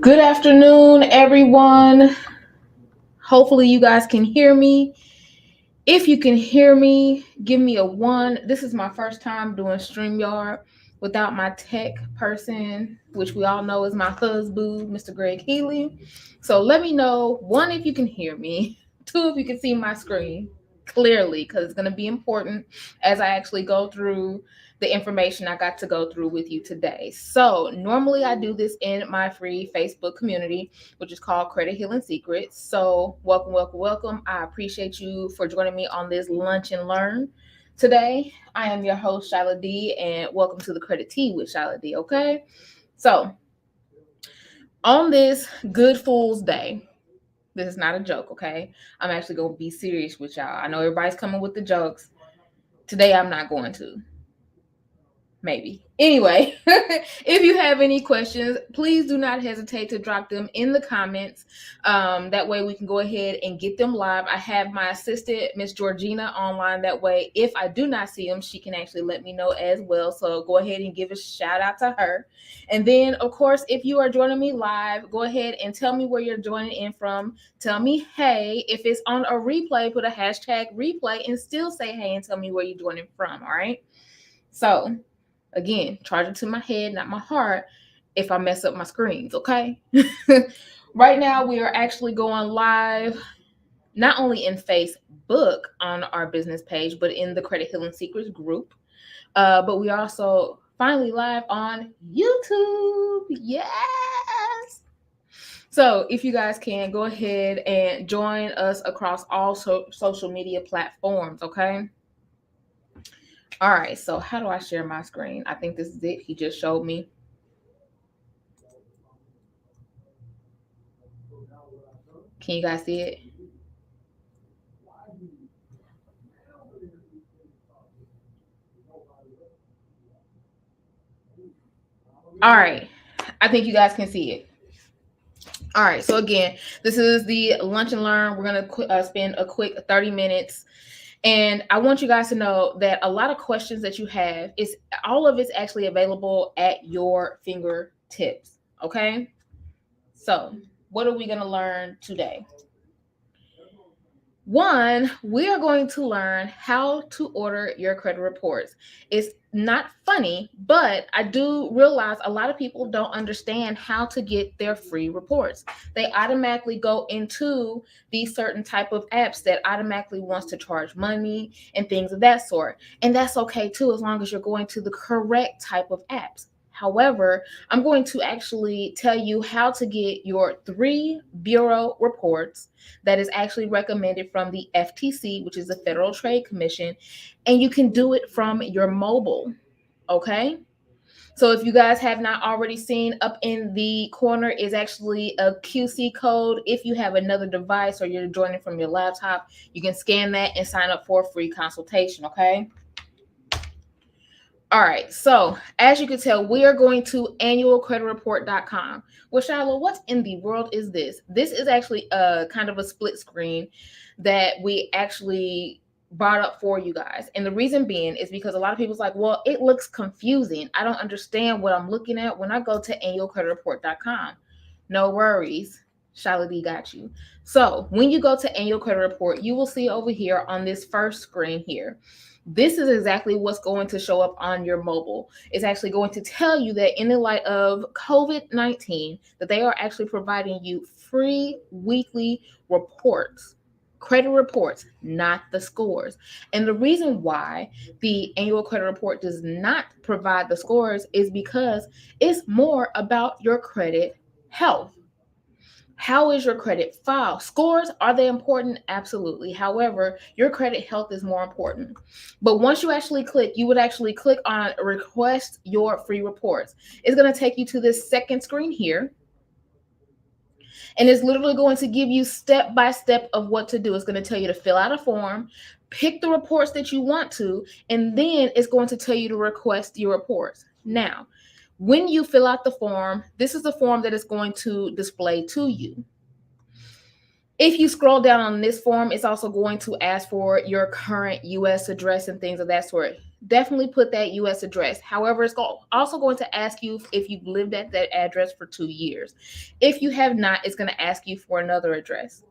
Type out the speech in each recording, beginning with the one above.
Good afternoon, everyone. Hopefully, you guys can hear me. If you can hear me, give me a one. This is my first time doing StreamYard without my tech person, which we all know is my husband, Mr. Greg Healy. So let me know, one, if you can hear me, two, if you can see my screen clearly, because it's going to be important as I actually go through the information I got to go through with you today. So normally I do this in my free Facebook community, which is called Credit Healing Secrets. So welcome, welcome, welcome. I appreciate you for joining me on this lunch and learn today. I am your host, Shyla D, and welcome to the Credit Tea with Shyla D, okay? So on this Good Fool's Day, this is not a joke, okay? I'm actually going to be serious with y'all. I know everybody's coming with the jokes. Today I'm not going to. Maybe. Anyway, if you have any questions, please do not hesitate to drop them in the comments. That way we can go ahead and get them live. I have my assistant, Miss Georgina, online. That way, if I do not see them, she can actually let me know as well. So go ahead and give a shout out to her. And then, of course, if you are joining me live, go ahead and tell me where you're joining in from. Tell me, hey. If it's on a replay, put a hashtag replay and still say hey and tell me where you're joining from, all right? So again, charge it to my head, not my heart, if I mess up my screens, okay? Right now, we are actually going live, not only in Facebook on our business page, but in the Credit Healing Secrets group. But we are also finally live on YouTube. Yes! So if you guys can, go ahead and join us across all social media platforms, okay? All right, so how do I share my screen? I think this is it. He just showed me. Can you guys see it? All right. I think you guys can see it. All right. So again, this is the lunch and learn. We're going to spend a quick 30 minutes. And I want you guys to know that a lot of questions that you have, is all of it's actually available at your fingertips. Okay. So what are we going to learn today? One, we are going to learn how to order your credit reports. It's not funny, but I do realize a lot of people don't understand how to get their free reports. They automatically go into these certain type of apps that automatically wants to charge money and things of that sort. And that's okay too, as long as you're going to the correct type of apps. However, I'm going to actually tell you how to get your 3 bureau reports that is actually recommended from the FTC, which is the Federal Trade Commission, and you can do it from your mobile, okay? So if you guys have not already seen, up in the corner is actually a QC code. If you have another device or you're joining from your laptop, you can scan that and sign up for a free consultation, okay? All right, so as you can tell, we are going to annualcreditreport.com. Well, Shyla, what in the world is this? This is actually a kind of a split screen that we actually brought up for you guys. And the reason being is because a lot of people's like, well, it looks confusing. I don't understand what I'm looking at when I go to annualcreditreport.com. No worries. Shyla D got you. So when you go to Annual Credit Report, you will see over here on this first screen here, this is exactly what's going to show up on your mobile. It's actually going to tell you that in the light of COVID-19, that they are actually providing you free weekly reports, credit reports, not the scores. And the reason why the annual credit report does not provide the scores is because it's more about your credit health. How is your credit file? Scores, are they important? Absolutely. However, your credit health is more important. But once you actually click, you would actually click on request your free reports. It's going to take you to this second screen here. And it's literally going to give you step by step of what to do. It's going to tell you to fill out a form, pick the reports that you want to, and then it's going to tell you to request your reports. Now, when you fill out the form, this is the form that is going to display to you. If you scroll down on this form, it's also going to ask for your current U.S. address and things of that sort. definitely put that US address. However, it's also going to ask you if you've lived at that address for 2 years. If you have not, it's going to ask you for another address.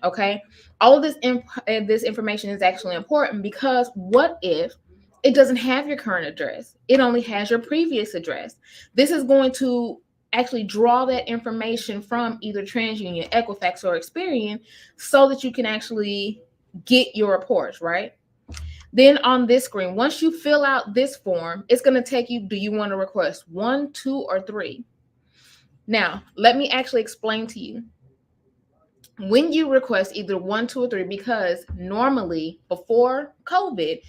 Okay, all of this information is actually important, because what if it doesn't have your current address? It only has your previous address. This is going to actually draw that information from either TransUnion, Equifax, or Experian, so that you can actually get your reports, right? Then on this screen, once you fill out this form, it's going to take you, do you want to request 1, 2, or 3? Now, let me actually explain to you. When you request either 1, 2, or 3, because normally before COVID,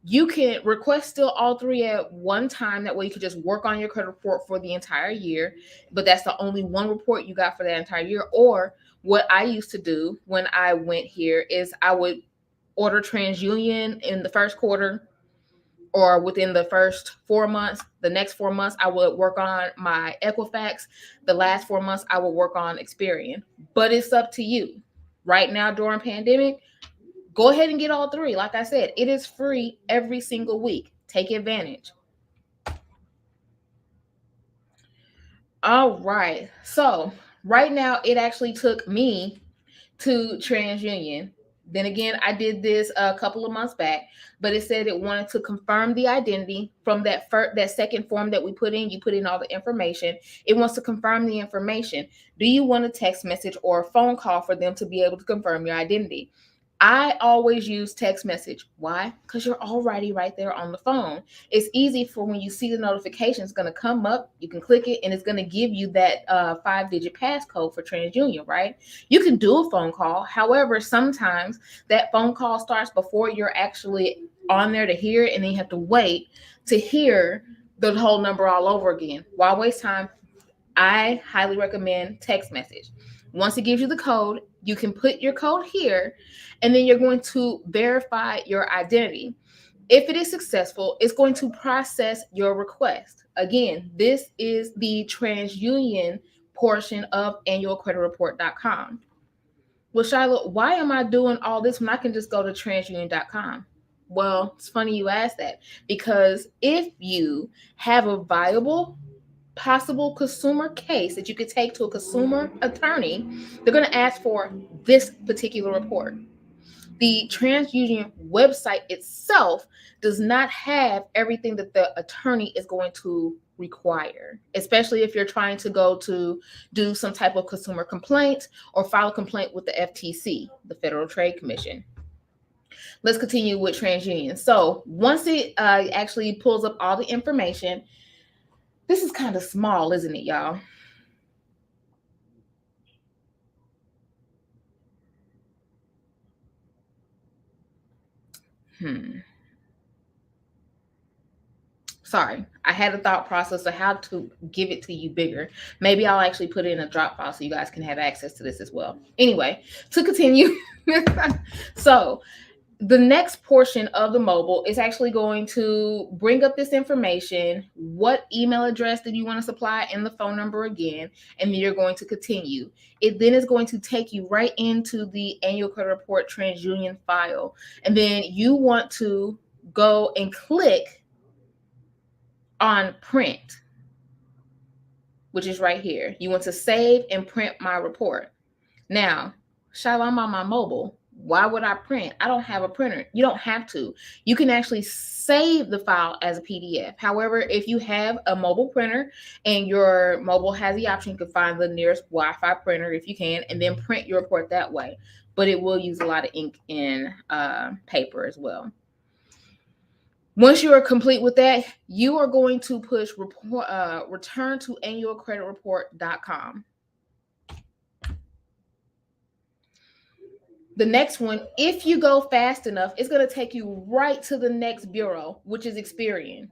you can request still all three at one time. That way you could just work on your credit report for the entire year, but that's the only one report you got for that entire year. Or what I used to do when I went here is I would order TransUnion in the first quarter, or within the first 4 months. The next 4 months, I would work on my Equifax. The last 4 months, I would work on Experian. But it's up to you. Right now, during pandemic, go ahead and get all three. Like I said, it is free every single week. Take advantage. All right. So right now, it actually took me to TransUnion. Then again, I did this a couple of months back, but it said it wanted to confirm the identity from that second form that we put in. You put in all the information. It wants to confirm the information. Do you want a text message or a phone call for them to be able to confirm your identity? I always use text message. Why? Because you're already right there on the phone. It's easy for when you see the notification, it's going to come up. You can click it, and it's going to give you that 5-digit passcode for TransUnion, right? You can do a phone call. However, sometimes that phone call starts before you're actually on there to hear it, and then you have to wait to hear the whole number all over again. Why waste time? I highly recommend text message. Once it gives you the code, you can put your code here, and then you're going to verify your identity. If it is successful, it's going to process your request. Again, this is the TransUnion portion of annualcreditreport.com. Well, Shyla, why am I doing all this when I can just go to transunion.com? Well, it's funny you ask that, because if you have a viable possible consumer case that you could take to a consumer attorney, they're going to ask for this particular report. The TransUnion website itself does not have everything that the attorney is going to require, especially if you're trying to go to do some type of consumer complaint or file a complaint with the FTC, the Federal Trade Commission. Let's continue with TransUnion. So once it actually pulls up all the information, this is kind of small, isn't it, y'all? Sorry, I had a thought process of how to give it to you bigger. Maybe I'll actually put it in a drop file so you guys can have access to this as well. Anyway, to continue. So the next portion of the mobile is actually going to bring up this information. What email address did you want to supply, and the phone number again, and then you're going to continue. It then is going to take you right into the annual credit report TransUnion file. And then you want to go and click on print, which is right here. You want to save and print my report. Now, Shyla, I'm on my mobile. Why would I print? I don't have a printer. You don't have to. You can actually save the file as a PDF. However, if you have a mobile printer and your mobile has the option, you can find the nearest Wi-Fi printer if you can, and then print your report that way. But it will use a lot of ink and paper as well. Once you are complete with that, you are going to push return to annualcreditreport.com. The next one, if you go fast enough, it's going to take you right to the next bureau, which is Experian.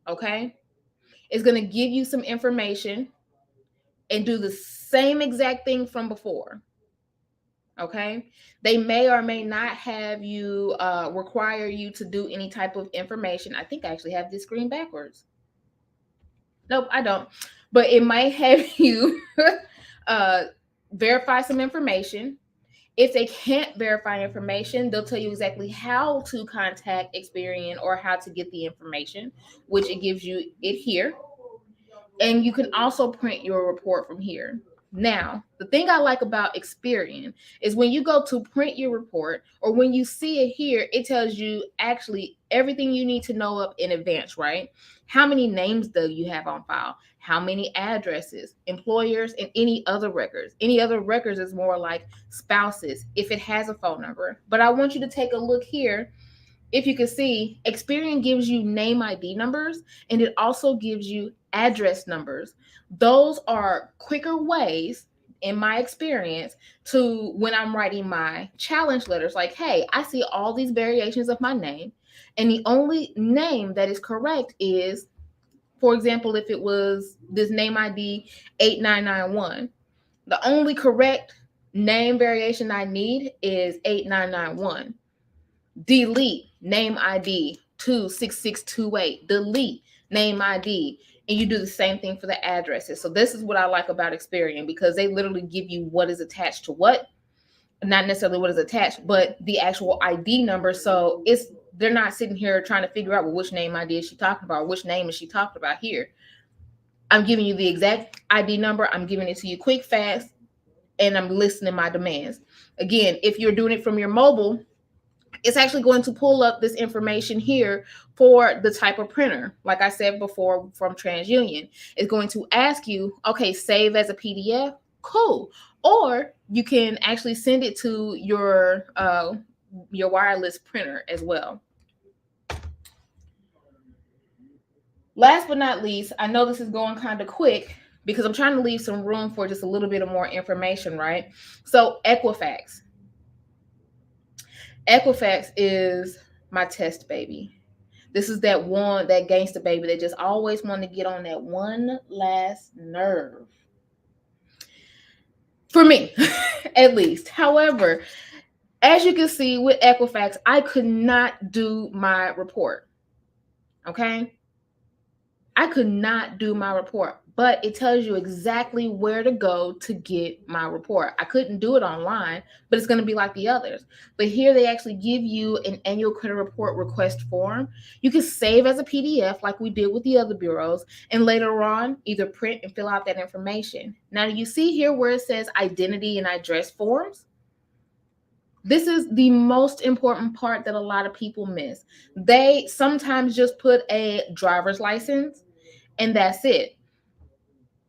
Okay? It's going to give you some information and do the same exact thing from before. Okay, they may or may not have you require you to do any type of information. I think I actually have this screen backwards. Nope, I don't. But it might have you verify some information, If they can't verify information, they'll tell you exactly how to contact Experian or how to get the information, which it gives you it here. And you can also print your report from here. Now, the thing I like about Experian is when you go to print your report or when you see it here, it tells you actually everything you need to know up in advance, right? How many names do you have on file? How many addresses, employers, and any other records? Any other records is more like spouses if it has a phone number. But I want you to take a look here. If you can see, Experian gives you name ID numbers and it also gives you address numbers. Those are quicker ways, in my experience, to when I'm writing my challenge letters, like, hey, I see all these variations of my name, and the only name that is correct is, for example, if it was this name ID 8991, the only correct name variation I need is 8991. Delete name ID 26628. Delete name ID. And you do the same thing for the addresses. So this is what I like about Experian, because they literally give you what is attached to what, not necessarily what is attached, but the actual ID number. So they're not sitting here trying to figure out, well, which name ID is she talking about, or which name is she talking about here. I'm giving you the exact ID number. I'm giving it to you quick, fast, and I'm listing my demands. Again, if you're doing it from your mobile, it's actually going to pull up this information here for the type of printer. Like I said before, from TransUnion, it's going to ask you, okay, save as a PDF, cool. Or you can actually send it to your wireless printer as well. Last but not least, I know this is going kind of quick because I'm trying to leave some room for just a little bit of more information, right? So Equifax. Equifax is my test baby. This is that gangster baby that just always want to get on that one last nerve. For me, at least. However, as you can see with Equifax, I could not do my report. Okay? I could not do my report, but it tells you exactly where to go to get my report. I couldn't do it online, but it's going to be like the others. But here they actually give you an annual credit report request form. You can save as a PDF like we did with the other bureaus, and later on either print and fill out that information. Now, you see here where it says identity and address forms? This is the most important part that a lot of people miss. They sometimes just put a driver's license and that's it.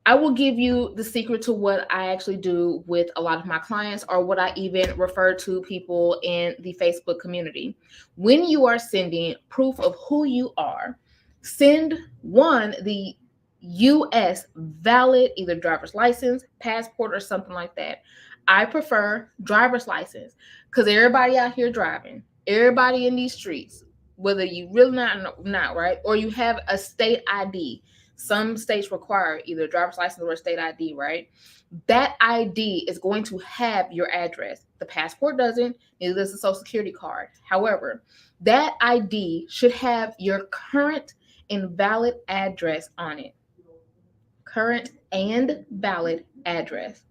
I will give you the secret to what I actually do with a lot of my clients, or what I even refer to people in the Facebook community. When you are sending proof of who you are, send the US valid either driver's license, passport, or something like that. I prefer driver's license because everybody out here driving, everybody in these streets, whether you really not right, or you have a state ID. Some states require either a driver's license or a state ID, right? That ID is going to have your address. The passport doesn't, neither does the social security card. However, that ID should have your current and valid address on it. Current and valid address.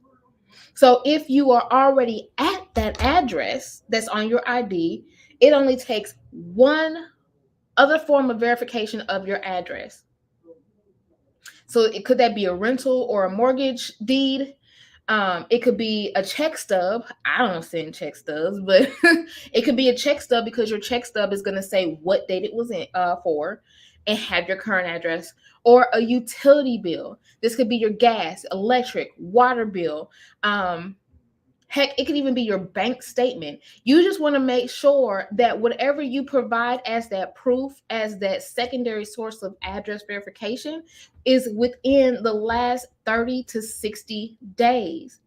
So if you are already at that address that's on your ID, it only takes one other form of verification of your address. So could that be a rental or a mortgage deed? It could be a check stub. I don't send check stubs, but it could be a check stub because your check stub is going to say what date it was in for and have your current address. Or a utility bill. This could be your gas, electric, water bill. Heck, it could even be your bank statement. You just want to make sure that whatever you provide as that proof, as that secondary source of address verification, is within the last 30 to 60 days.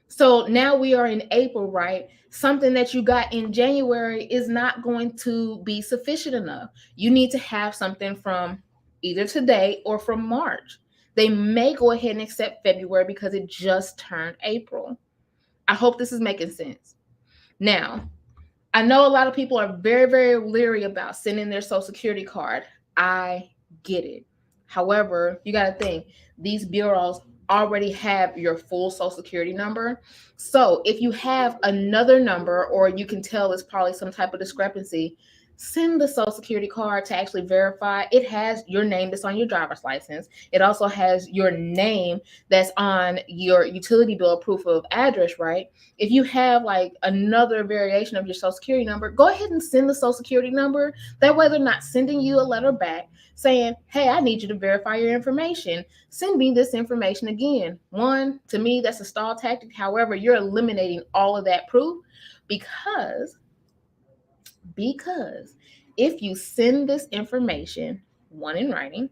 So now we are in April, right? Something that you got in January is not going to be sufficient enough. You need to have something from either today or from March. They may go ahead and accept February because it just turned April. I hope this is making sense. Now, I know a lot of people are very, very leery about sending their social security card. I get it. However, you got to think, these bureaus already have your full social security number. So if you have another number, or you can tell it's probably some type of discrepancy, send the social security card to actually verify. It has your name that's on your driver's license. It also has your name that's on your utility bill proof of address, right? If you have like another variation of your social security number, go ahead and send the social security number. That way they're not sending you a letter back saying, hey, I need you to verify your information. Send me this information again. One, to me, that's a stall tactic. However, you're eliminating all of that proof because if you send this information, one, in writing,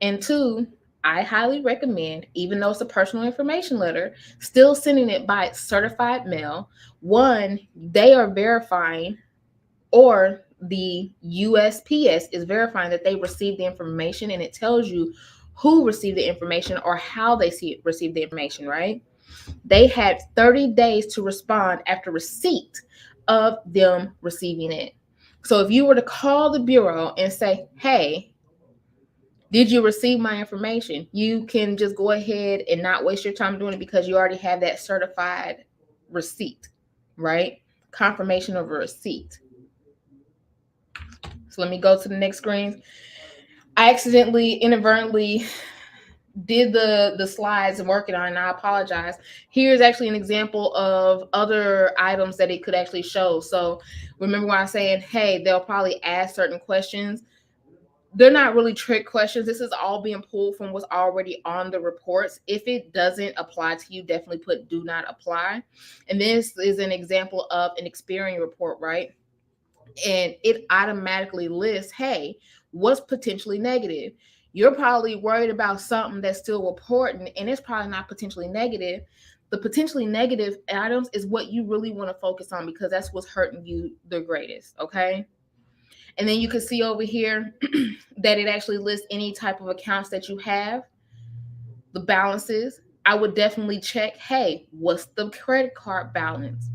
and two, I highly recommend, even though it's a personal information letter, still sending it by certified mail. One, they are verifying, or the USPS is verifying that they received the information, and it tells you who received the information or how they received the information, right? They had 30 days to respond after receipt of them receiving it. So if you were to call the Bureau and say, hey, did you receive my information? You can just go ahead and not waste your time doing it because you already have that certified receipt, right? Confirmation of a receipt. So let me go to the next screen. I inadvertently did the slides and working on it, and I apologize. Here's actually an example of other items that it could actually show. So remember when I was saying, hey, they'll probably ask certain questions. They're not really trick questions. This is all being pulled from what's already on the reports. If it doesn't apply to you, definitely put do not apply. And this is an example of an Experian report, right? And it automatically lists, hey, what's potentially negative? You're probably worried about something that's still reporting, and it's probably not potentially negative. The potentially negative items is what you really want to focus on because that's what's hurting you the greatest, okay? And then you can see over here that it actually lists any type of accounts that you have, the balances. I would definitely check, hey, what's the credit card balance?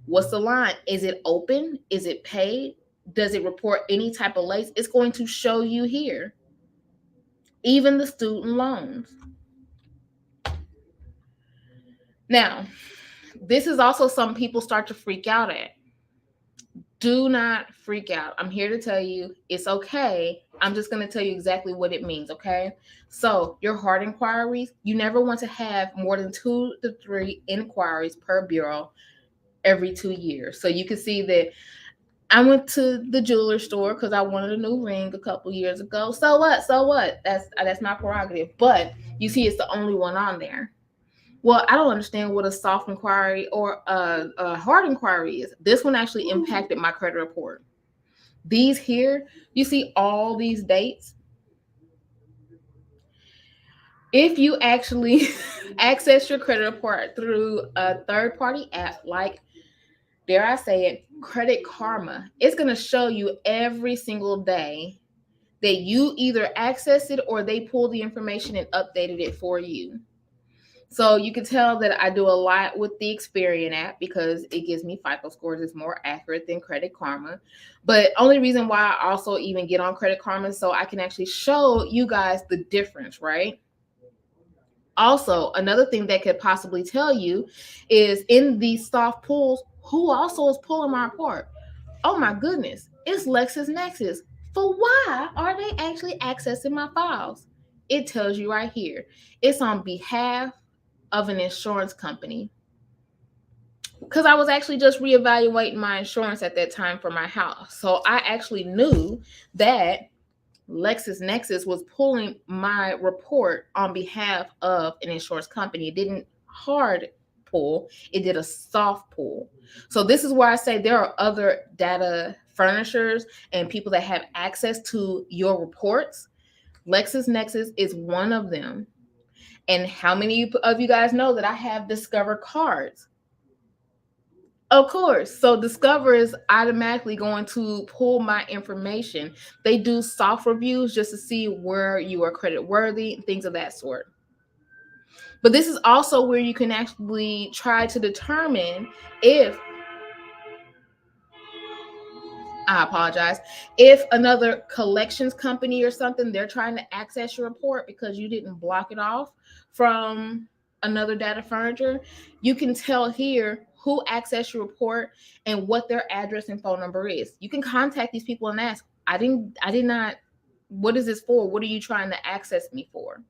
What's the line? Is it open? Is it paid? Does it report any type of late? It's going to show you here. Even the student loans. Now, this is also something people start to freak out at. Do not freak out. I'm here to tell you it's okay. I'm just going to tell you exactly what it means, okay? So, your hard inquiries, you never want to have more than 2 to 3 inquiries per bureau every 2 years. So, you can see that I went to the jeweler store because I wanted a new ring a couple years ago. So what? So what? That's my prerogative. But you see, it's the only one on there. Well, I don't understand what a soft inquiry or a hard inquiry is. This one actually impacted my credit report. These here, you see all these dates. If you actually access your credit report through a third-party app like, dare I say it, Credit Karma, it's going to show you every single day that you either access it or they pull the information and updated it for you. So you can tell that I do a lot with the Experian app because it gives me FICO scores. It's more accurate than Credit Karma. But only reason why I also even get on Credit Karma is so I can actually show you guys the difference, right? Also, another thing that could possibly tell you is in these soft pulls, who also is pulling my report? Oh my goodness, it's LexisNexis. For why are they actually accessing my files? It tells you right here. It's on behalf of an insurance company. Because I was actually just reevaluating my insurance at that time for my house. So I actually knew that LexisNexis was pulling my report on behalf of an insurance company. It didn't hard pull, it did a soft pull. So this is where I say there are other data furnishers and people that have access to your reports. LexisNexis is one of them. And how many of you guys know that I have Discover cards? Of course. So Discover is automatically going to pull my information. They do soft reviews just to see where you are credit worthy, things of that sort. But this is also where you can actually try to determine if I apologize. If another collections company or something, they're trying to access your report because you didn't block it off from another data furniture, you can tell here who accessed your report and what their address and phone number is. You can contact these people and ask, I did not, what is this for? What are you trying to access me for?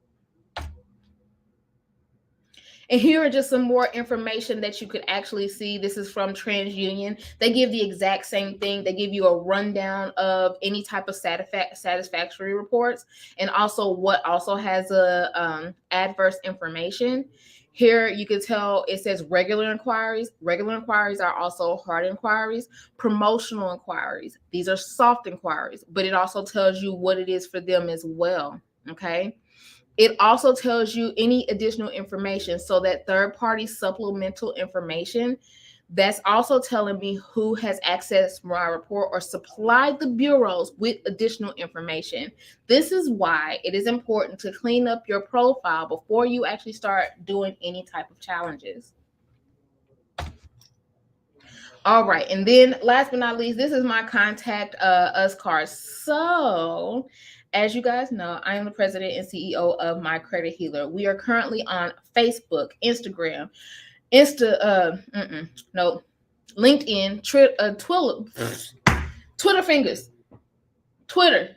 And here are just some more information that you could actually see. This is from TransUnion. They give the exact same thing. They give you a rundown of any type of satisfactory reports, and also what also has a adverse information. Here you can tell it says regular inquiries. Regular inquiries are also hard inquiries. Promotional inquiries, these are soft inquiries, but it also tells you what it is for them as well. Okay. It also tells you any additional information. So that third-party supplemental information, that's also telling me who has accessed my report or supplied the bureaus with additional information. This is why it is important to clean up your profile before you actually start doing any type of challenges. All right. And then last but not least, this is my contact us card. So as you guys know, I am the president and CEO of My Credit Healer. We are currently on Facebook, Instagram, LinkedIn, Twitter fingers, Twitter.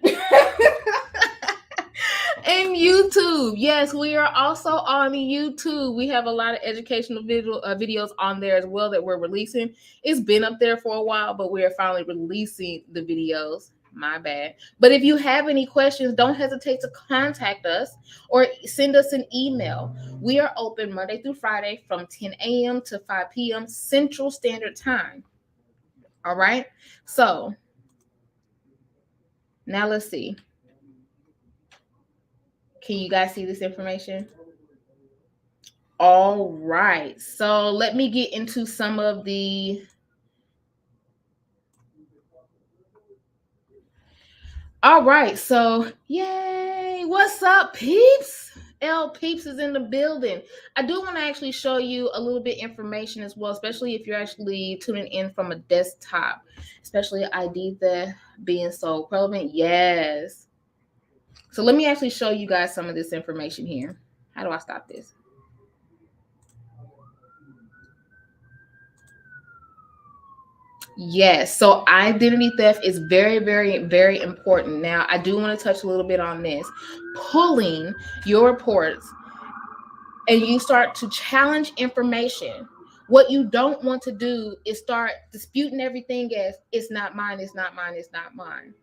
And YouTube. Yes, we are also on YouTube. We have a lot of educational videos on there as well that we're releasing. It's been up there for a while, but we are finally releasing the videos. My bad. But if you have any questions, don't hesitate to contact us or send us an email. We are open Monday through Friday from 10 a.m. to 5 p.m. Central Standard Time. All right. So now let's see. Can you guys see this information? All right. So let me get into some of the. All right. So, yay. What's up, peeps? L Peeps is in the building. I do want to actually show you a little bit information as well, especially if you're actually tuning in from a desktop, especially ID theft being so relevant. Yes. So let me actually show you guys some of this information here. How do I stop this? Yes. So identity theft is very, very, very important. Now, I do want to touch a little bit on this. Pulling your reports and you start to challenge information. What you don't want to do is start disputing everything as it's not mine, it's not mine, it's not mine.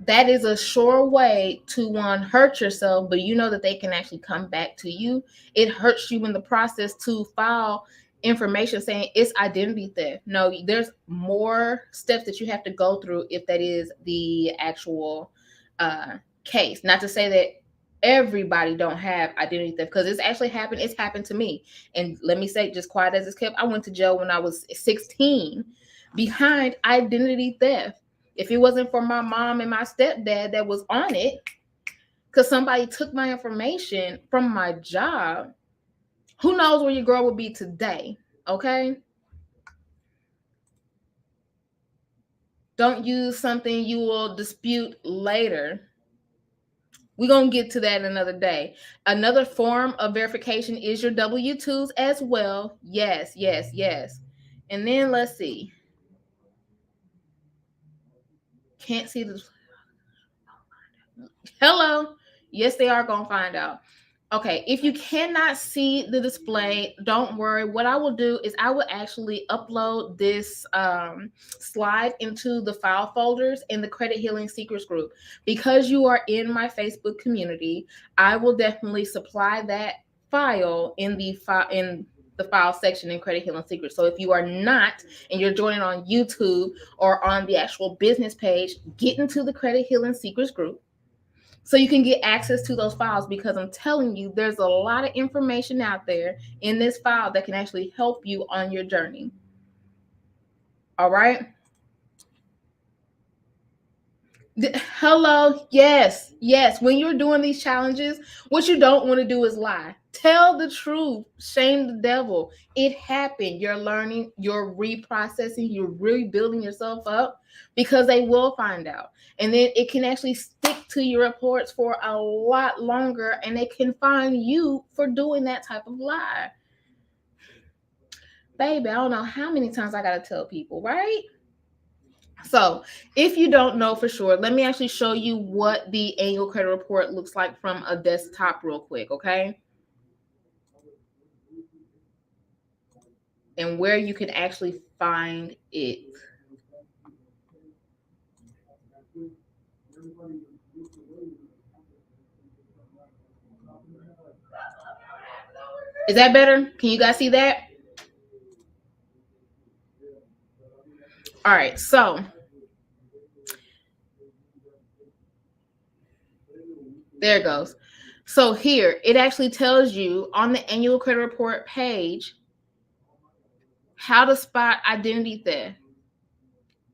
That is a sure way to one, hurt yourself, but you know that they can actually come back to you. It hurts you in the process to file information saying it's identity theft. No, there's more steps that you have to go through if that is the actual case. Not to say that everybody don't have identity theft, because it's actually happened. It's happened to me. And let me say, just quiet as it's kept, I went to jail when I was 16 behind identity theft. If it wasn't for my mom and my stepdad that was on it, because somebody took my information from my job, who knows where your girl would be today, okay? Don't use something you will dispute later. We're going to get to that another day. Another form of verification is your W-2s as well. Yes, yes, yes. And then let's see. Can't see the... Hello. Yes, they are going to find out. Okay, if you cannot see the display, don't worry. What I will do is I will actually upload this slide into the file folders in the Credit Healing Secrets group. Because you are in my Facebook community, I will definitely supply that file in the file section in Credit Healing Secrets. So if you are not, and you're joining on YouTube or on the actual business page, get into the Credit Healing Secrets group so you can get access to those files, because I'm telling you, there's a lot of information out there in this file that can actually help you on your journey. All right. Hello. Yes. Yes. When you're doing these challenges, what you don't want to do is lie. Tell the truth. Shame the devil. It happened. You're learning, you're reprocessing, you're rebuilding yourself up because they will find out. And then it can actually stick to your reports for a lot longer and they can find you for doing that type of lie. Baby, I don't know how many times I got to tell people, right? So if you don't know for sure, let me actually show you what the annual credit report looks like from a desktop real quick, okay? And where you can actually find it. Is that better? Can you guys see that? All right, so there it goes. So here, it actually tells you on the annual credit report page how to spot identity theft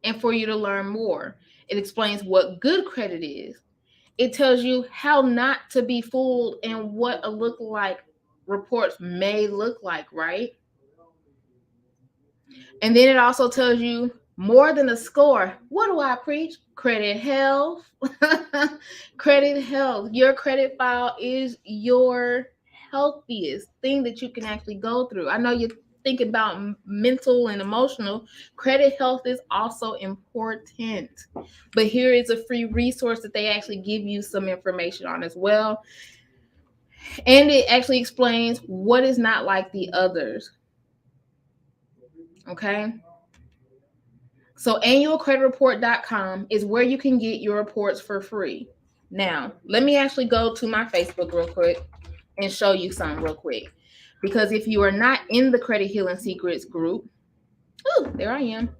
and for you to learn more. It explains what good credit is. It tells you how not to be fooled and what a look-like reports may look like, right? And then it also tells you more than a score. What do I preach? Credit health. Credit health. Your credit file is your healthiest thing that you can actually go through. I know you're thinking about mental and emotional. Credit health is also important. But here is a free resource that they actually give you some information on as well. And it actually explains what is not like the others. Okay. So annualcreditreport.com is where you can get your reports for free. Now, let me actually go to my Facebook real quick and show you some real quick. Because if you are not in the Credit Healing Secrets group, oh, there I am.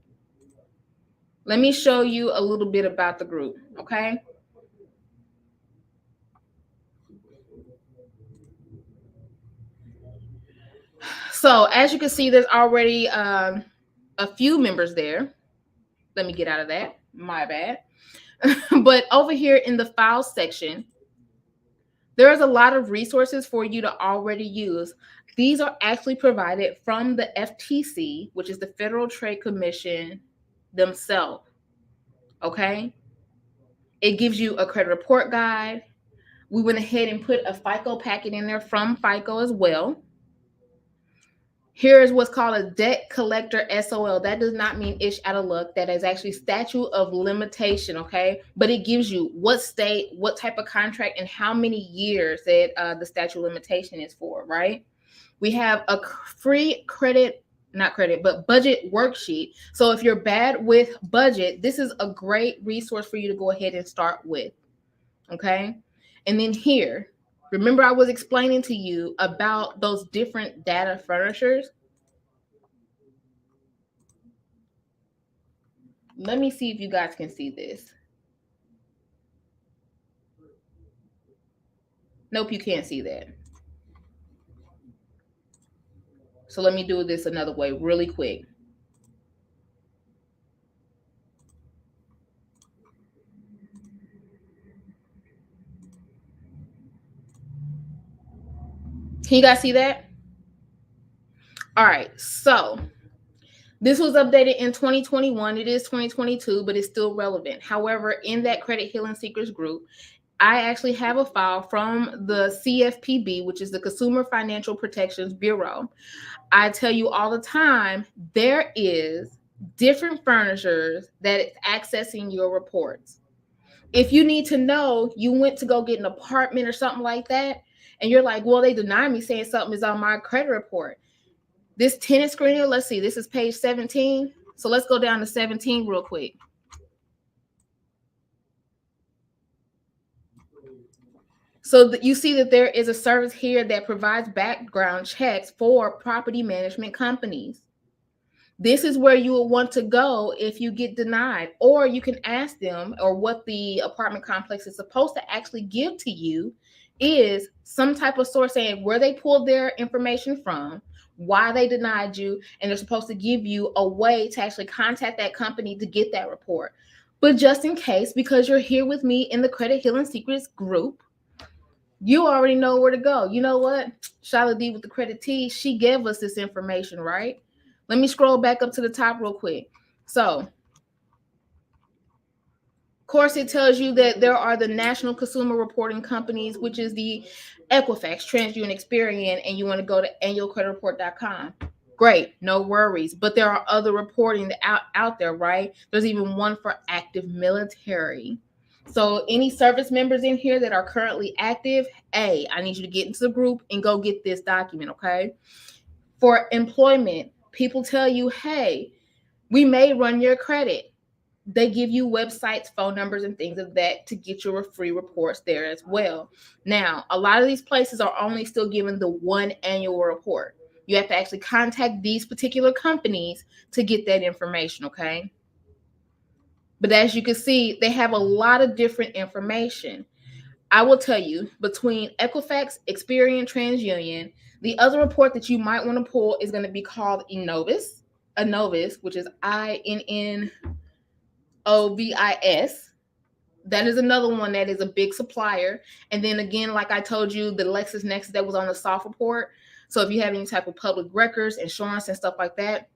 Let me show you a little bit about the group, okay? So as you can see, there's already a few members there. Let me get out of that. My bad. But over here in the files section, there's a lot of resources for you to already use. These are actually provided from the FTC, which is the Federal Trade Commission themselves. Okay. It gives you a credit report guide. We went ahead and put a FICO packet in there from FICO as well. Here is what's called a debt collector SOL. That does not mean ish out of luck. That is actually statute of limitation, okay? But it gives you what state, what type of contract, and how many years that the statute of limitation is for, right? We have a free budget worksheet. So if you're bad with budget, this is a great resource for you to go ahead and start with, okay? And then here, remember I was explaining to you about those different data furnishers. Let me see if you guys can see this. Nope, you can't see that. So let me do this another way really quick. Can you guys see that? All right, so this was updated in 2021. It is 2022, but it's still relevant. However, in that Credit Healing Secrets group, I actually have a file from the CFPB, which is the Consumer Financial Protections Bureau. I tell you all the time, there is different furnishers that is accessing your reports. If you need to know, you went to go get an apartment or something like that, and you're like, well, they denied me saying something is on my credit report. This tenant screener, let's see, this is page 17. So let's go down to 17 real quick. So you see that there is a service here that provides background checks for property management companies. This is where you will want to go if you get denied, or you can ask them, or what the apartment complex is supposed to actually give to you is some type of source saying where they pulled their information from, why they denied you, and they're supposed to give you a way to actually contact that company to get that report. But just in case, because you're here with me in the Credit Healing Secrets group, You already know where to go. You know what? Shyla D with the credit T, she gave us this information, right? Let me scroll back up to the top real quick. So, of course, it tells you that there are the national consumer reporting companies, which is the Equifax, TransUnion, Experian, and you want to go to annualcreditreport.com. Great, no worries. But there are other reporting out there, right? There's even one for active military. So any service members in here that are currently active, hey, I need you to get into the group and go get this document, okay? For employment, people tell you, hey, we may run your credit. They give you websites, phone numbers, and things of that to get your free reports there as well. Now, a lot of these places are only still giving the one annual report. You have to actually contact these particular companies to get that information, okay? But as you can see, they have a lot of different information. I will tell you, between Equifax, Experian, TransUnion, the other report that you might want to pull is going to be called Innovis, which is INNOVIS. That is another one that is a big supplier. And then again, like I told you, the LexisNexis that was on the soft report. So if you have any type of public records, insurance, and stuff like that,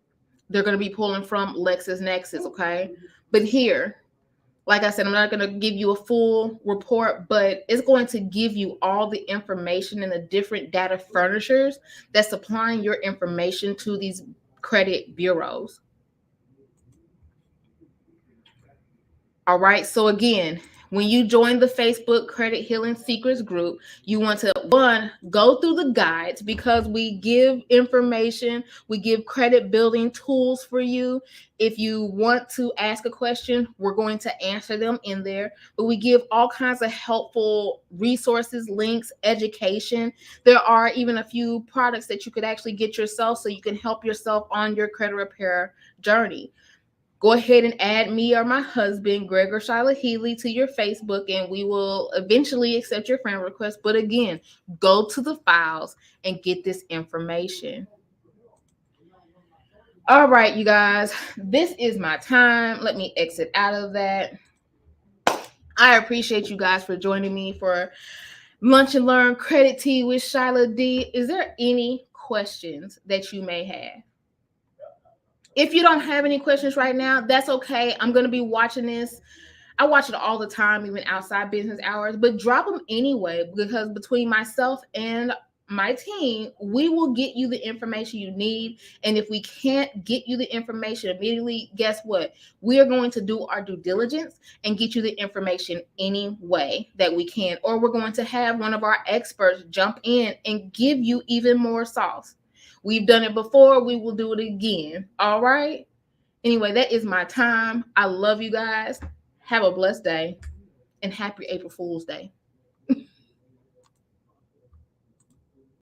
they're going to be pulling from LexisNexis, okay? But here, like I said, I'm not going to give you a full report, but it's going to give you all the information and the different data furnishers that's supplying your information to these credit bureaus. All right. So again, when you join the Facebook Credit Healing Secrets group, you want to, one, go through the guides because we give information, we give credit building tools for you. If you want to ask a question, we're going to answer them in there, but we give all kinds of helpful resources, links, education. There are even a few products that you could actually get yourself so you can help yourself on your credit repair journey. Go ahead and add me or my husband, Greg or Shyla Healy, to your Facebook, and we will eventually accept your friend request. But again, go to the files and get this information. All right, you guys, this is my time. Let me exit out of that. I appreciate you guys for joining me for Lunch and Learn Credit Tea with Shyla D. Is there any questions that you may have? If you don't have any questions right now, that's okay. I'm going to be watching this. I watch it all the time, even outside business hours, but drop them anyway, because between myself and my team, we will get you the information you need. And if we can't get you the information immediately, guess what? We are going to do our due diligence and get you the information any way that we can. Or we're going to have one of our experts jump in and give you even more sauce. We've done it before. We will do it again. All right. Anyway, that is my time. I love you guys. Have a blessed day and happy April Fool's Day.